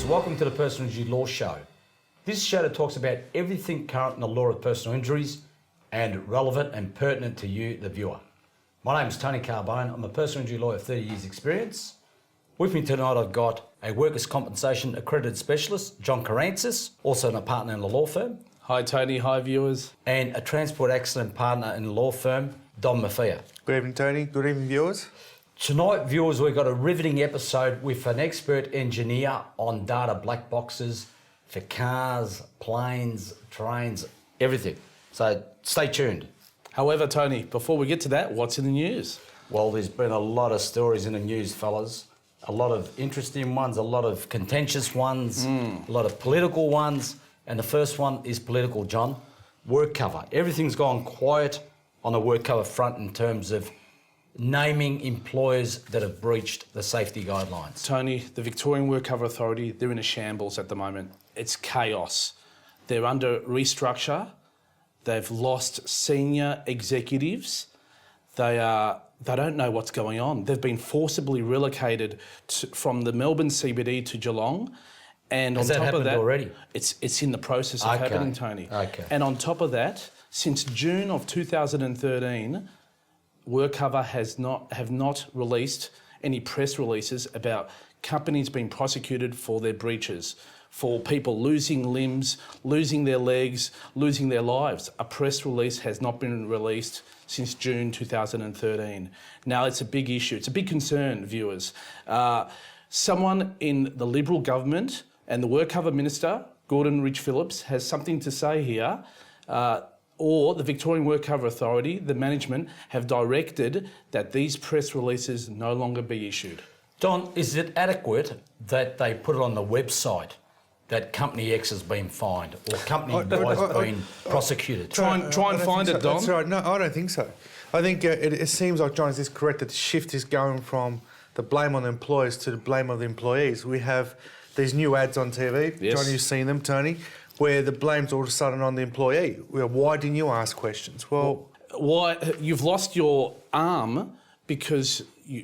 Welcome to the Personal Injury Law Show. This show that talks about everything current in the law of personal injuries and relevant and pertinent to you, the viewer. My name is Tony Carbone. I'm a personal injury lawyer of 30 years experience. With me tonight I've got a workers' compensation accredited specialist, John Carancis, also a partner in the law firm. Hi Tony, hi viewers. And a transport accident partner in the law firm, Don Maffia. Good evening, Tony. Good evening, viewers. Tonight, viewers, we've got a riveting episode with an expert engineer on data black boxes for cars, planes, trains, everything. So stay tuned. However, Tony, before we get to that, what's in the news? Well, there's been a lot of stories in the news, fellas. A lot of interesting ones, a lot of contentious ones, a lot of political ones. And the first one is political, John. Work cover. Everything's gone quiet on the work cover front in terms of naming employers that have breached the safety guidelines. Tony, the Victorian Work Cover Authority, they're in a shambles at the moment. It's chaos. They're under restructure. They've lost senior executives. They don't know what's going on. They've been forcibly relocated from the Melbourne CBD to Geelong. And Has on that top of happened that, already? It's in the process of happening, Tony. Okay. And on top of that, since June of 2013, WorkCover have not released any press releases about companies being prosecuted for their breaches, for people losing limbs, losing their legs, losing their lives. A press release has not been released since June 2013. Now, it's a big issue. It's a big concern, viewers. Someone in the Liberal government and the WorkCover Minister, Gordon Rich-Phillips, has something to say here. Or the Victorian Work Cover Authority, the management, have directed that these press releases no longer be issued. Don, is it adequate that they put it on the website that Company X has been fined or Company Y has been prosecuted? Try and find it, Don. That's right. No, I don't think so. I think it seems like, John, is correct that the shift is going from the blame on the employers to the blame of the employees. We have these new ads on TV. Yes. John, you've seen them, Tony, where the blame's all of a sudden on the employee. Why didn't you ask questions? Well, why you've lost your arm because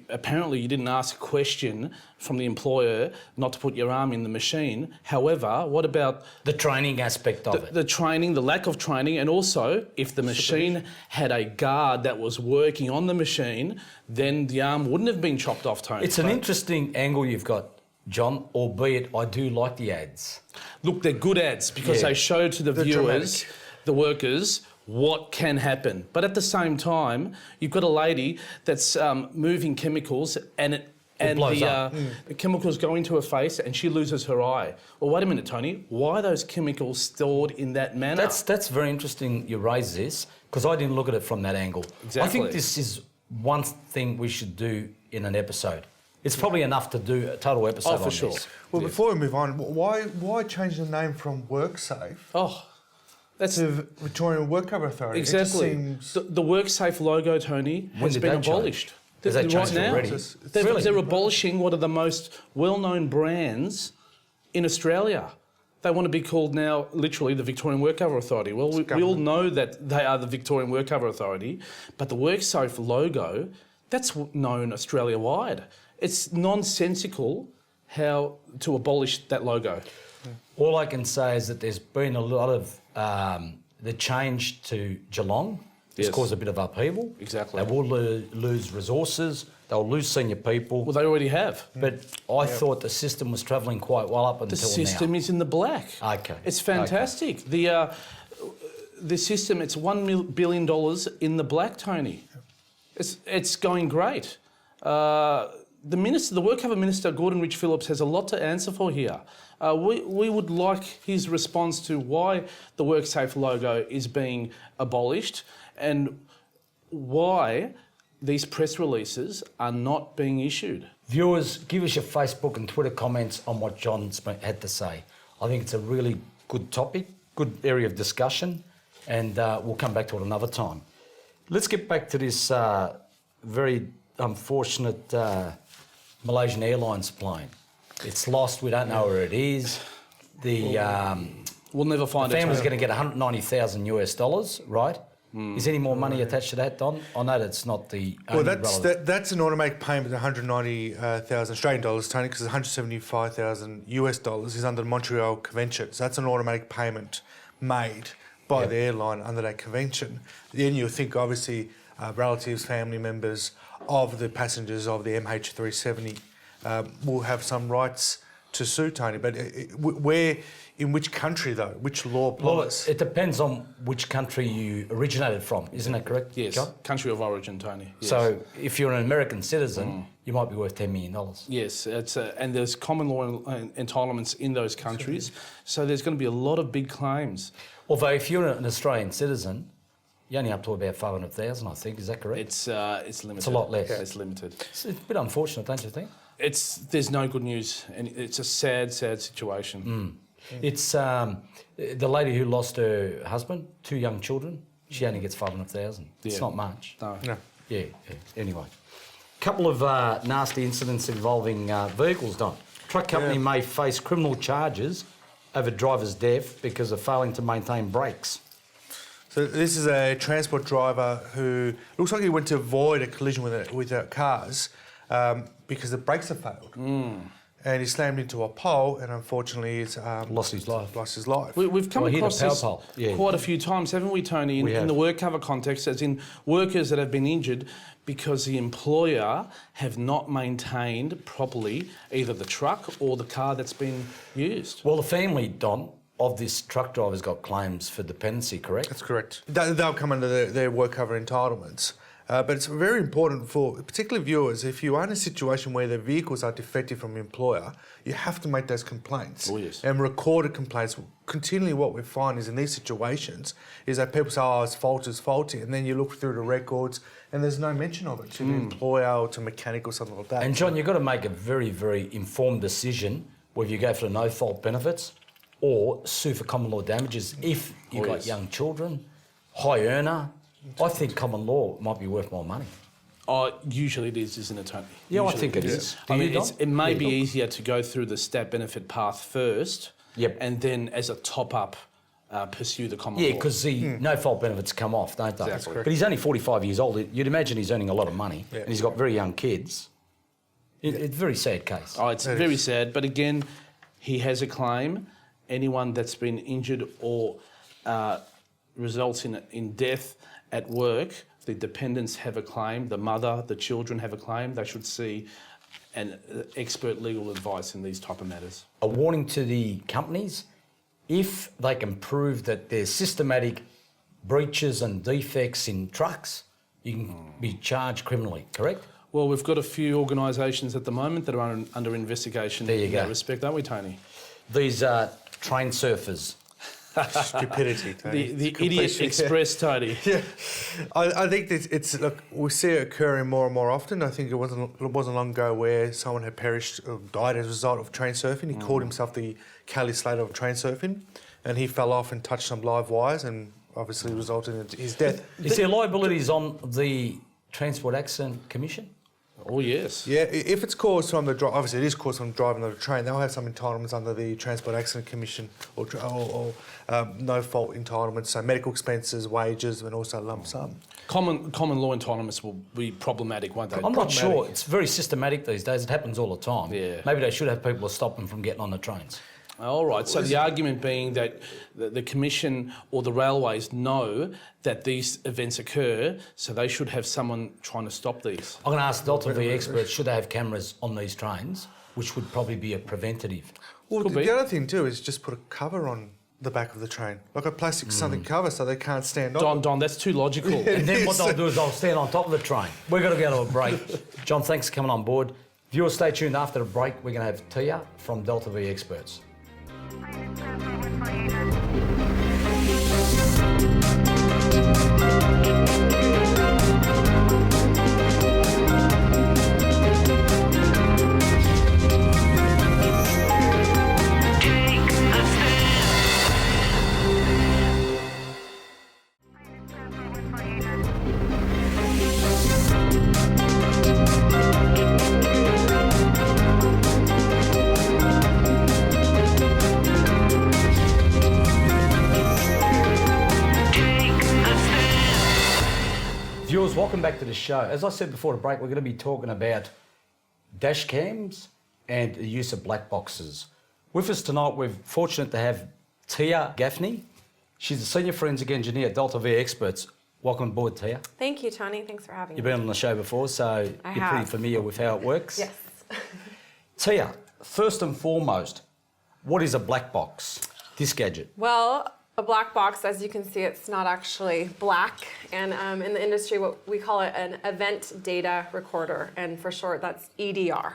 apparently you didn't ask a question from the employer not to put your arm in the machine. However, what about the training aspect of it? The training, the lack of training, and also if the machine had a guard that was working on the machine, then the arm wouldn't have been chopped off, Tony. It's an interesting angle you've got, John, albeit I do like the ads. Look, they're good ads because they show to the viewers, the workers, what can happen. But at the same time, you've got a lady that's moving chemicals and the chemicals go into her face and she loses her eye. Well, wait a minute, Tony. Why are those chemicals stored in that manner? That's very interesting you raise this because I didn't look at it from that angle. Exactly. I think this is one thing we should do in an episode. It's probably enough to do a total episode on sure. this. Well, before we move on, why change the name from WorkSafe to Victorian Work Cover Authority? Exactly. It just seems... The WorkSafe logo, Tony, has been abolished. Has that changed already? They're abolishing one of the most well-known brands in Australia. They want to be called now, literally, the Victorian Work Cover Authority. Well, we all know that they are the Victorian Work Cover Authority, but the WorkSafe logo, that's known Australia-wide. It's nonsensical how to abolish that logo. All I can say is that there's been a lot of the change to Geelong. It's caused a bit of upheaval. Exactly. They will lose resources. They'll lose senior people. Well, they already have. But I thought the system was travelling quite well up until now. The system is in the black. Okay. It's fantastic. Okay. The system, it's $1 billion in the black, Tony. It's going great. The Work Cover Minister, Gordon Rich-Phillips, has a lot to answer for here. We would like his response to why the WorkSafe logo is being abolished and why these press releases are not being issued. Viewers, give us your Facebook and Twitter comments on what John's had to say. I think it's a really good topic, good area of discussion, and we'll come back to it another time. Let's get back to this very unfortunate Malaysian Airlines plane. It's lost. We don't know where it is. We'll never find it. The family's going to get $190,000, right? Is any more money attached to that, Don? I know that's not the only that's an automatic payment of 190,000 Australian dollars, Tony, because 175,000 US dollars is under the Montreal Convention. So that's an automatic payment made by the airline under that convention. Then you'll think, obviously, relatives, family members of the passengers of the MH370 will have some rights to sue, Tony. But where, in which country, though? Which law applies? Well, it depends on which country you originated from. Isn't that correct, Yes, John? country of origin, Tony. Yes. So if you're an American citizen, you might be worth $10 million. Yes, and there's common law entitlements in those countries, so there's going to be a lot of big claims. Although if you're an Australian citizen, you're only up to about 500,000, I think. Is that correct? It's limited. It's a lot less. It's limited. It's a bit unfortunate, don't you think? There's no good news, and it's a sad situation. It's the lady who lost her husband, 2 young children. She only gets 500,000. It's not much. No. Yeah. Anyway, couple of nasty incidents involving vehicles. Done. Truck company may face criminal charges over driver's death because of failing to maintain brakes. So this is a transport driver who looks like he went to avoid a collision with cars because the brakes have failed. And he slammed into a pole and unfortunately he's Lost his life. We've come across hit a this power pole. quite a few times, haven't we, Tony, in the work cover context, as in workers that have been injured because the employer have not maintained properly either the truck or the car that's been used. Well, the family, Don, of this truck driver's got claims for dependency, correct? That's correct. They'll come under their work cover entitlements. But it's very important for particularly viewers, if you are in a situation where the vehicles are defective from the employer, you have to make those complaints. Oh, yes. And recorded complaints. Continually what we find is in these situations is that people say, oh, it's faulty. And then you look through the records and there's no mention of it to the employer or to mechanic or something like that. And John, you've got to make a very, very informed decision whether you go for the no-fault benefits or sue for common law damages if you've got young children, high earner. I think common law might be worth more money. Usually it is, isn't it, Tony? Yeah, Usually I think it is. I mean, it may be look. easier to go through the stat benefit path first, and then as a top-up, pursue the common law. Yeah, because the no-fault benefits come off, don't they? Exactly. But he's only 45 years old. You'd imagine he's earning a lot of money, and he's got very young kids. It's a very sad case. Oh, it's very sad. But again, he has a claim. Anyone that's been injured or results in death at work, the dependents have a claim, the mother, the children have a claim. They should see an expert legal advice in these type of matters. A warning to the companies, if they can prove that there's systematic breaches and defects in trucks, you can be charged criminally, correct? Well, we've got a few organisations at the moment that are under investigation in that respect, aren't we, Tony? These train surfers. Stupidity, Tony. The Idiot Express, Tony. Yeah, I think it's look, we see it occurring more and more often. I think it wasn't long ago where someone had perished or died as a result of train surfing. He called himself the Kelly Slater of train surfing, and he fell off and touched some live wires, and obviously resulted in his death. Is there liabilities on the Transport Accident Commission? Oh, yes. Yeah, if it's caused from the obviously it is caused from driving on the train, they'll have some entitlements under the Transport Accident Commission or no fault entitlements, so medical expenses, wages, and also lump sum. Common law entitlements will be problematic, won't they? I'm not sure. It's very systematic these days. It happens all the time. Yeah. Maybe they should have people to stop them from getting on the trains. All right, so the argument being that the Commission or the railways know that these events occur, so they should have someone trying to stop these. I'm going to ask Delta V experts, should they have cameras on these trains, which would probably be a preventative? Well, the other thing too is just put a cover on the back of the train, like a plastic something cover so they can't stand on. Don, that's too logical. And then what they'll do is they'll stand on top of the train. We've got to go to a break. John, thanks for coming on board. Viewers, stay tuned. After the break, we're going to have Tia from Delta V experts. welcome back to the show. As I said before the break, we're going to be talking about dash cams and the use of black boxes. With us tonight, we're fortunate to have Tia Gaffney. She's a senior forensic engineer at Delta V Experts. Welcome aboard, Tia. Thank you, Tony. Thanks for having You've me. been on the show before, so you're pretty familiar with how it works. Yes. Tia, first and foremost, what is a black box, this gadget? Well, a black box, as you can see, it's not actually black. And in the industry, what we call it an event data recorder. And for short, that's EDR.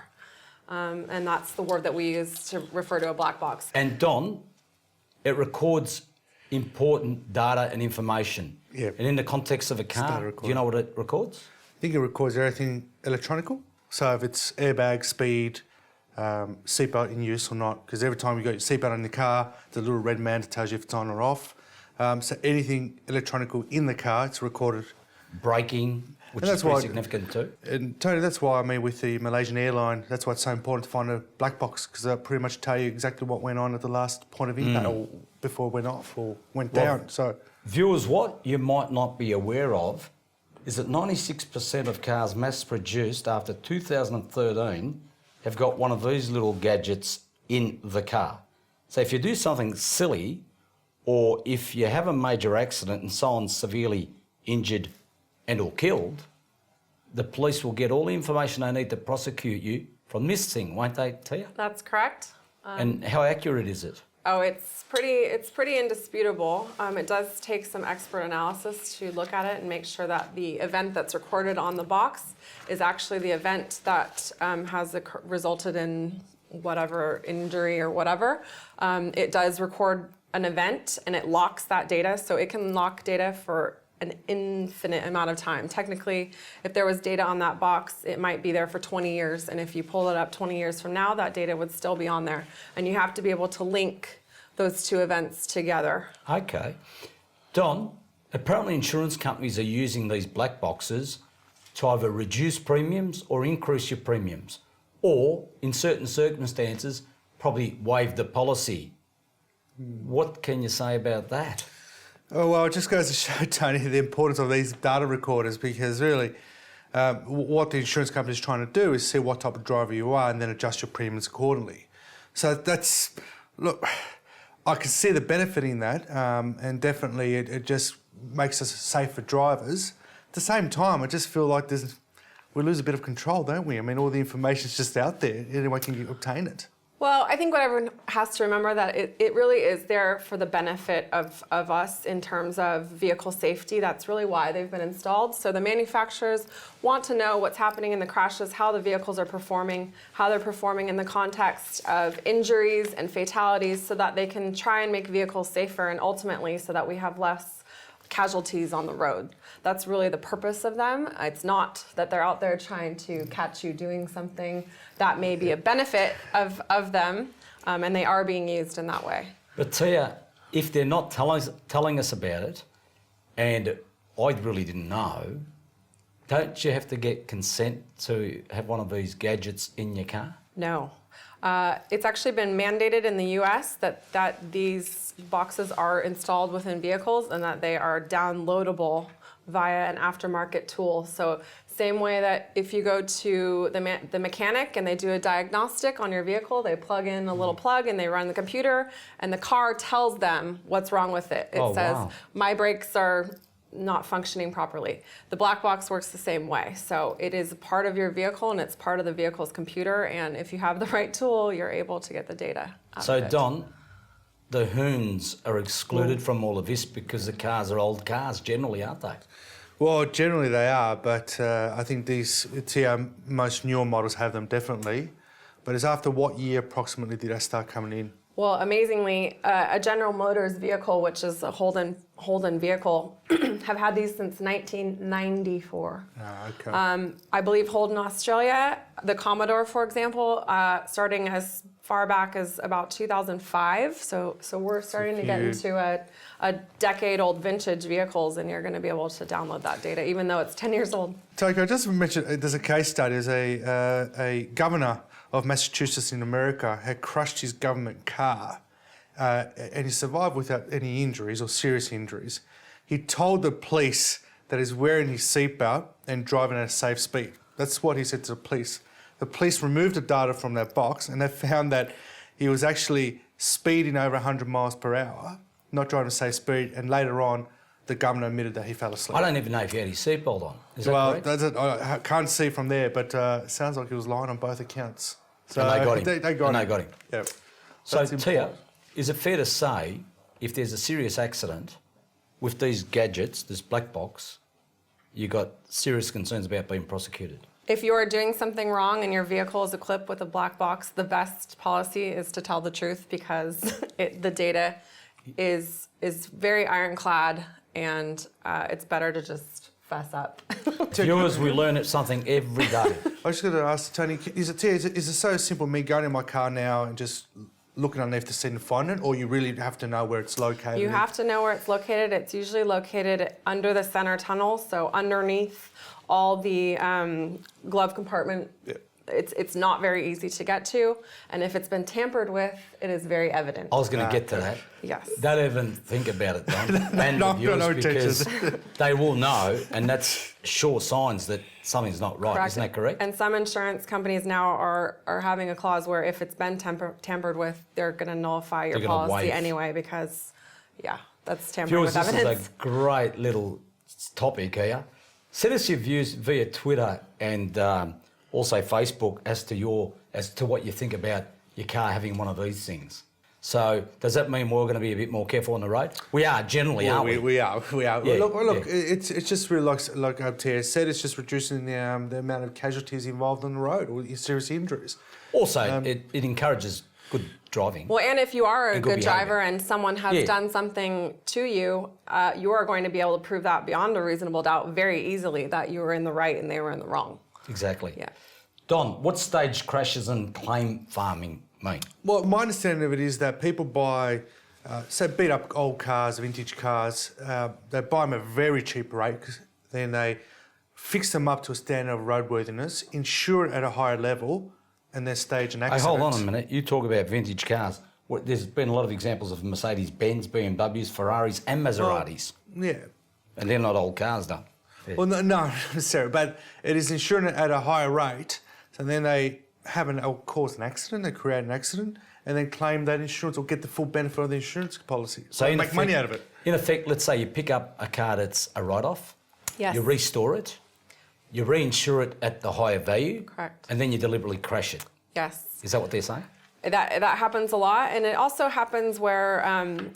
And that's the word that we use to refer to a black box. And Don, it records important data and information. Yeah. And in the context of a car, do you know what it records? I think it records everything electronical. So if it's airbag, speed, seatbelt in use or not, because every time you got your seatbelt in the car, there's a little red man that tells you if it's on or off. So anything electronical in the car, it's recorded. Braking, which And is that's pretty why- significant too. And Tony, that's why, I mean, with the Malaysian airline, that's why it's so important to find a black box, because they'll pretty much tell you exactly what went on at the last point of impact or before it went off or went down. So Viewers, what you might not be aware of is that 96% of cars mass produced after 2013 have got one of these little gadgets in the car. So if you do something silly, or if you have a major accident and someone's severely injured and or killed, the police will get all the information they need to prosecute you from this thing, won't they, Tia? That's correct. And how accurate is it? Oh, it's pretty indisputable. It does take some expert analysis to look at it and make sure that the event that's recorded on the box is actually the event that has resulted in whatever injury or whatever. It does record an event and it locks that data, so it can lock data for an infinite amount of time. Technically, if there was data on that box, it might be there for 20 years. And if you pull it up 20 years from now, that data would still be on there. And you have to be able to link those two events together. Okay. Don, apparently insurance companies are using these black boxes to either reduce premiums or increase your premiums, or in certain circumstances, probably waive the policy. What can you say about that? oh, well, it just goes to show, Tony, the importance of these data recorders, because really what the insurance company is trying to do is see what type of driver you are and then adjust your premiums accordingly. So that's, look, I can see the benefit in that, and definitely it just makes us safer drivers. At the same time, I just feel like we lose a bit of control, don't we? I mean, all the information's just out there. Anyone can obtain it. Well, I think what everyone has to remember that it really is there for the benefit of us in terms of vehicle safety. That's really why they've been installed. So the manufacturers want to know what's happening in the crashes, how the vehicles are performing, how they're performing in the context of injuries and fatalities, so that they can try and make vehicles safer, and ultimately so that we have less casualties on the road. That's really the purpose of them. It's not that they're out there trying to catch you doing something. That may be a benefit of them, and they are being used in that way. But Tia, if they're not telling us about it, and I really didn't know, don't you have to get consent to have one of these gadgets in your car? No. It's actually been mandated in the US that these boxes are installed within vehicles and that they are downloadable via an aftermarket tool. So same way that if you go to the mechanic and they do a diagnostic on your vehicle, they plug in a little plug and they run the computer, and the car tells them what's wrong with it. It says, wow. My brakes are not functioning properly. The black box works the same way. So it is part of your vehicle and it's part of the vehicle's computer, and if you have the right tool, you're able to get the data out So of it. Don, the hoons are excluded from all of this because the cars are old cars generally, aren't they? Well, generally they are, but I think these most newer models have them definitely. But it's after what year approximately did they start coming in? Well, amazingly, a General Motors vehicle, which is a Holden vehicle, have had these since 1994. Okay. I believe Holden Australia, the Commodore, for example, starting as far back as about 2005. So we're starting to get into a decade-old vintage vehicles, and you're going to be able to download that data, even though it's 10 years old. Toko, just mention, there's a case study. There's a governor of Massachusetts in America had crushed his government car and he survived without any injuries or serious injuries. He told the police that he's wearing his seatbelt and driving at a safe speed. That's what he said to the police. The police removed the data from that box and they found that he was actually speeding over 100 miles per hour, not driving at a safe speed, and later on, the governor admitted that he fell asleep. I don't even know if he had his seatbelt on. Is that Well, correct? that's it. I can't see from there, but it sounds like he was lying on both accounts. So And they got him. They got And him. they got him. Yeah. So, That's Tia, important. is it fair to say if there's a serious accident with these gadgets, this black box, you got serious concerns about being prosecuted? If you are doing something wrong and your vehicle is equipped with a black box, the best policy is to tell the truth because the data is very ironclad, and it's better to just fess up. Viewers, we learn something every day. I just got to ask Tony, is it so simple me going in my car now and just looking underneath the seat and finding it, or you really have to know where it's located? You have to know where it's located. It's usually located under the center tunnel, so underneath all the glove compartment. Yeah. It's not very easy to get to, and if it's been tampered with, it is very evident. I was going to get to that. Yes. Don't even think about it, Don, and No, the viewers, no because they will know, and that's sure signs that something's not right. Isn't that correct? And some insurance companies now are having a clause where if it's been tampered with, they're going to nullify your They're gonna policy waive. anyway because, yeah, that's tampered Viewers, with this evidence. is a great little topic here. Send us your views via Twitter and also Facebook as to what you think about your car having one of these things. So does that mean we're going to be a bit more careful on the road? We are generally, aren't we? We are. Yeah, Look. yeah. It's just really like Tia said. It's just reducing the amount of casualties involved on the road or serious injuries. Also, it encourages good driving. Well, and if you are a And good good driver behaviour. and someone has Yeah. done something to you, you are going to be able to prove that beyond a reasonable doubt very easily that you were in the right and they were in the wrong. Exactly. Yeah. Don, what stage crashes and claim farming mean? Well, my understanding of it is that people buy, say, beat up old cars, vintage cars. They buy them at a very cheap rate. Then they fix them up to a standard of roadworthiness, insure it at a higher level, and then stage an Hey, accident. hold on a minute. You talk about vintage cars. There's been a lot of examples of Mercedes-Benz, BMWs, Ferraris and Maseratis. Yeah. And they're not old cars, though. Well, no, not necessarily, but it is insuring it at a higher rate. So then they cause an accident, they create an accident, and then claim that insurance or get the full benefit of the insurance policy. So in make money effect- out of it. In effect, let's say you pick up a car that's a write-off, Yes. you restore it, you reinsure it at the higher value, Correct. and then you deliberately crash it. Yes. Is that what they're saying? That happens a lot, and it also happens where,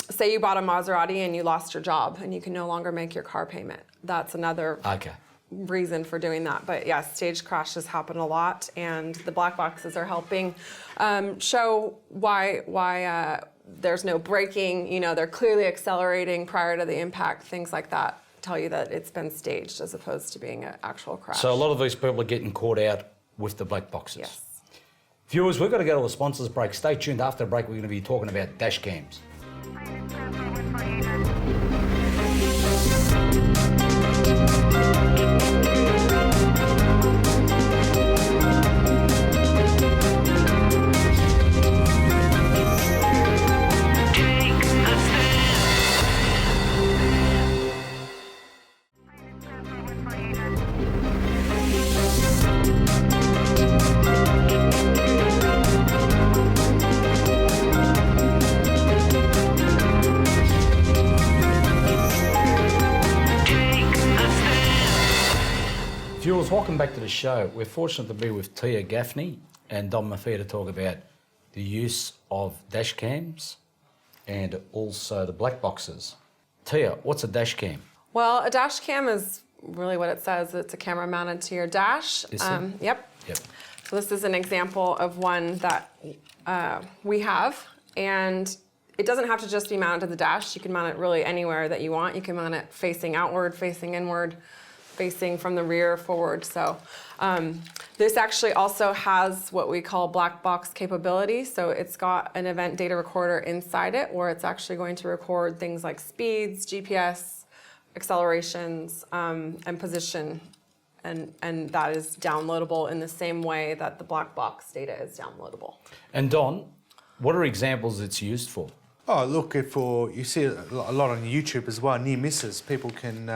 say you bought a Maserati and you lost your job and you can no longer make your car payment. That's another Okay. reason for doing that. But yes, stage crashes happen a lot, and the black boxes are helping show why there's no braking. You know, they're clearly accelerating prior to the impact. Things like that tell you that it's been staged as opposed to being an actual crash. So a lot of these people are getting caught out with the black boxes. Yes. Viewers, we've got to go to a sponsors break. Stay tuned. After the break, we're going to be talking about dash cams. Viewers, welcome back to the show. We're fortunate to be with Tia Gaffney and Don Maffia to talk about the use of dash cams and also the black boxes. Tia, what's a dash cam? Well, a dash cam is really what it says. It's a camera mounted to your dash. Is it? Yep. Yep. So this is an example of one that we have, and it doesn't have to just be mounted to the dash. You can mount it really anywhere that you want. You can mount it facing outward, facing inward, facing from the rear forward. So this actually also has what we call black box capability. So it's got an event data recorder inside it where it's actually going to record things like speeds, GPS, accelerations, and position. And that is downloadable in the same way that the black box data is downloadable. And Don, what are examples it's used for? Oh, look, you see a lot on YouTube as well, near misses. People can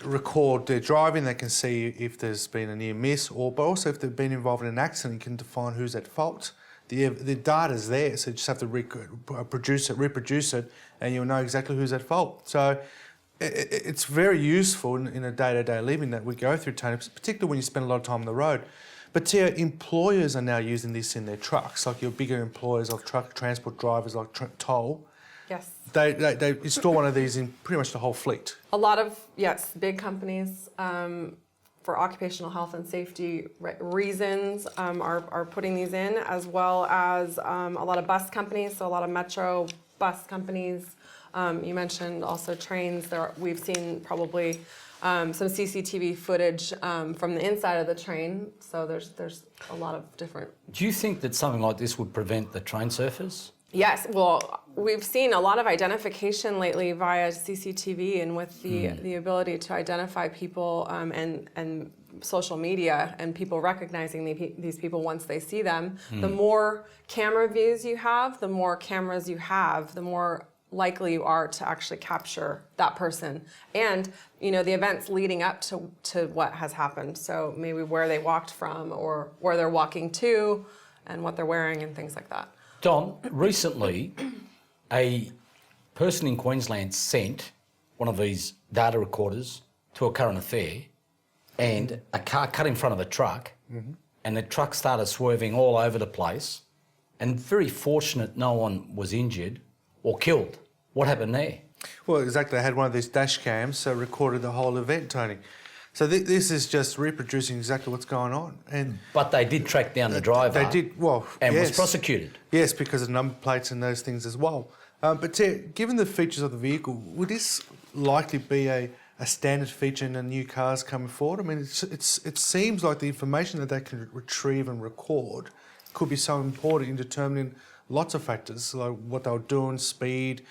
record their driving. They can see if there's been a near miss, but also if they've been involved in an accident, you can define who's at fault. The data's there, so you just have to reproduce it, and you'll know exactly who's at fault. So it's very useful in a day-to-day living that we go through, Tony, particularly when you spend a lot of time on the road. But Tia, employers are now using this in their trucks, like your bigger employers of truck transport drivers like Toll. Yes. They install one of these in pretty much the whole fleet. A lot of, yes, big companies for occupational health and safety reasons are putting these in, as well as a lot of bus companies, so a lot of metro bus companies. You mentioned also trains. We've seen probably some CCTV footage from the inside of the train, so there's a lot of different. Do you think that something like this would prevent the train surfers? Yes, well, we've seen a lot of identification lately via CCTV, and with the ability to identify people and social media and people recognizing these people once they see them. The more camera views you have, the more cameras you have, the more likely you are to actually capture that person. And, the events leading up to what has happened. So maybe where they walked from or where they're walking to and what they're wearing and things like that. Don, recently, a person in Queensland sent one of these data recorders to a current affair, and a car cut in front of a truck, and the truck started swerving all over the place, and very fortunate no one was injured or killed. What happened there? Well, exactly. They had one of these dash cams, so recorded the whole event, Tony. So this is just reproducing exactly what's going on. But they did track down the driver. They did, well, and yes. was prosecuted. Yes, because of number plates and those things as well. But given the features of the vehicle, would this likely be a standard feature in the new cars coming forward? I mean, it seems like the information that they can retrieve and record could be so important in determining lots of factors, like what they were doing, speed,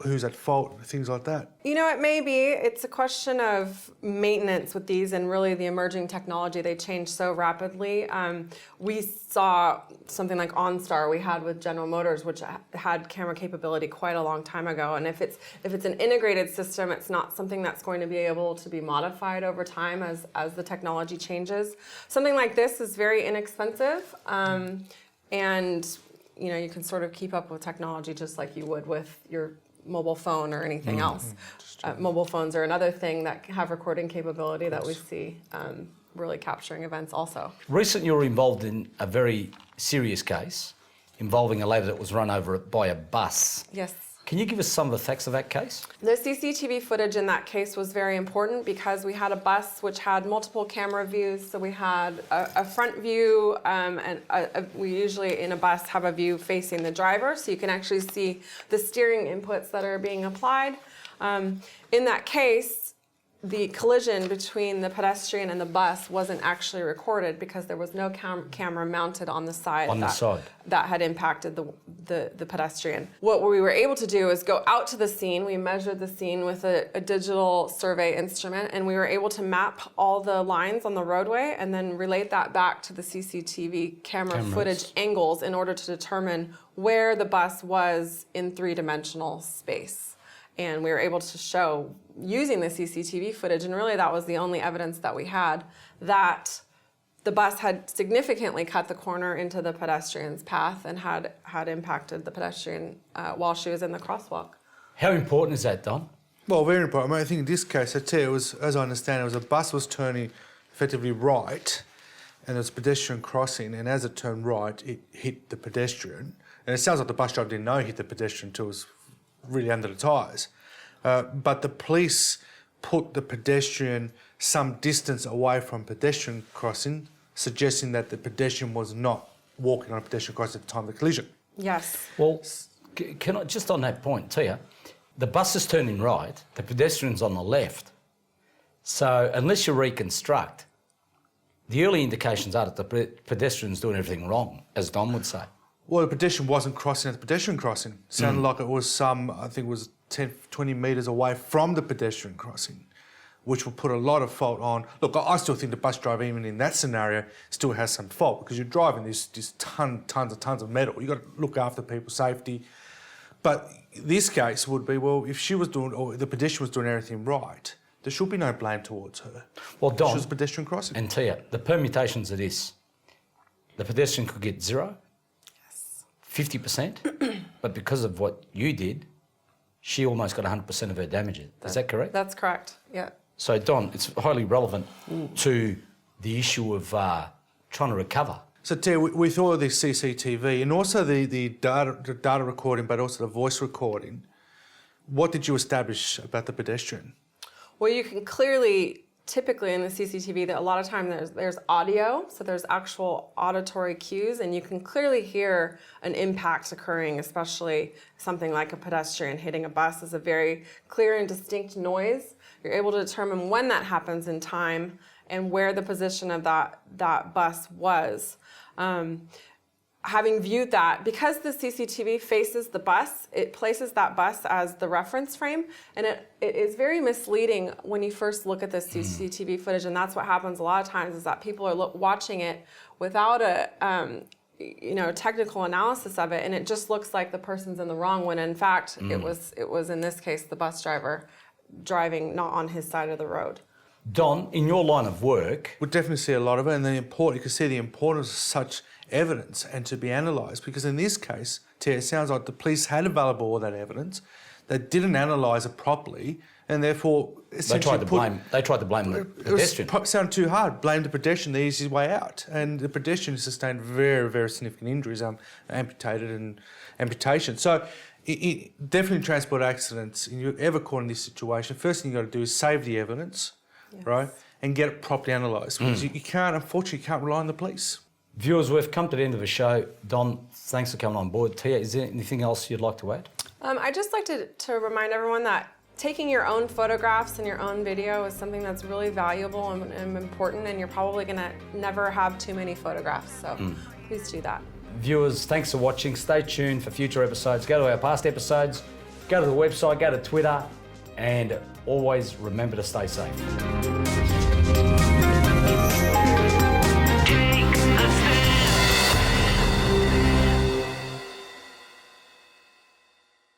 who's at fault, things like that. It may be. It's a question of maintenance with these and really the emerging technology. They change so rapidly. We saw something like OnStar we had with General Motors, which had camera capability quite a long time ago. And if it's an integrated system, it's not something that's going to be able to be modified over time as the technology changes. Something like this is very inexpensive. And you can sort of keep up with technology just like you would with your mobile phone or anything else. Mobile phones are another thing that have recording capability that we see really capturing events also. Recently you were involved in a very serious case involving a lady that was run over by a bus. Yes. Can you give us some of the facts of that case? The CCTV footage in that case was very important because we had a bus which had multiple camera views. So we had a front view, and we usually in a bus have a view facing the driver, so you can actually see the steering inputs that are being applied. In that case, the collision between the pedestrian and the bus wasn't actually recorded because there was no camera mounted on the side that had impacted the pedestrian. What we were able to do is go out to the scene. We measured the scene with a digital survey instrument, and we were able to map all the lines on the roadway and then relate that back to the CCTV camera footage angles in order to determine where the bus was in three-dimensional space. And we were able to show, using the CCTV footage, and really that was the only evidence that we had, that the bus had significantly cut the corner into the pedestrian's path and had impacted the pedestrian while she was in the crosswalk. How important is that, Don? Well, very important. I think in this case, I tell you, it was, as I understand, it was a bus was turning effectively right, and there was a pedestrian crossing, and as it turned right, it hit the pedestrian. And it sounds like the bus driver didn't know it hit the pedestrian until it was really under the tyres. But the police put the pedestrian some distance away from pedestrian crossing, suggesting that the pedestrian was not walking on a pedestrian crossing at the time of the collision. Yes. Well, can I, just on that point, tell you, the bus is turning right, the pedestrian's on the left. So unless you reconstruct, the early indications are that the pedestrian's doing everything wrong, as Don would say. Well, the pedestrian wasn't crossing at the pedestrian crossing. It sounded like it was I think it was 10, 20 metres away from the pedestrian crossing, which will put a lot of fault on. Look, I still think the bus driver, even in that scenario, still has some fault because you're driving this tons of metal. You've got to look after people's safety. But this case would be, well, if she was doing, or the pedestrian was doing everything right, there should be no blame towards her. Well, Don, She was a pedestrian crossing. and Tia, the permutations of this, the pedestrian could get 0, 50%, but because of what you did, she almost got 100% of her damages. Is that correct? That's correct. Yeah. So, Don, it's highly relevant to the issue of trying to recover. So, Tia, with all of this CCTV and also the data recording, but also the voice recording, what did you establish about the pedestrian? Well, you can clearly, typically in the CCTV, that a lot of time there's audio, so there's actual auditory cues, and you can clearly hear an impact occurring, especially something like a pedestrian hitting a bus is a very clear and distinct noise. You're able to determine when that happens in time and where the position of that bus was. Having viewed that, because the CCTV faces the bus, it places that bus as the reference frame, and it is very misleading when you first look at this CCTV footage, and that's what happens a lot of times, is that people are watching it without a technical analysis of it, and it just looks like the person's in the wrong, when in fact it was in this case the bus driver driving not on his side of the road. Don, in your line of work... We'll definitely see a lot of it, and you can see the importance of such evidence and to be analysed, because in this case, Tia, it sounds like the police had available all that evidence, they didn't analyse it properly, and therefore essentially They tried to blame the pedestrian. It sounded too hard. Blame the pedestrian, the easiest way out. And the pedestrian sustained very, very significant injuries, amputated and amputation. So definitely transport accidents, if you're ever caught in this situation, first thing you've got to do is save the evidence, right, and get it properly analysed. Because you can't, unfortunately, rely on the police. Viewers, we've come to the end of the show. Don, thanks for coming on board. Tia, is there anything else you'd like to add? I'd just like to remind everyone that taking your own photographs and your own video is something that's really valuable and important, and you're probably going to never have too many photographs, so please do that. Viewers, thanks for watching. Stay tuned for future episodes. Go to our past episodes, go to the website, go to Twitter, and always remember to stay safe.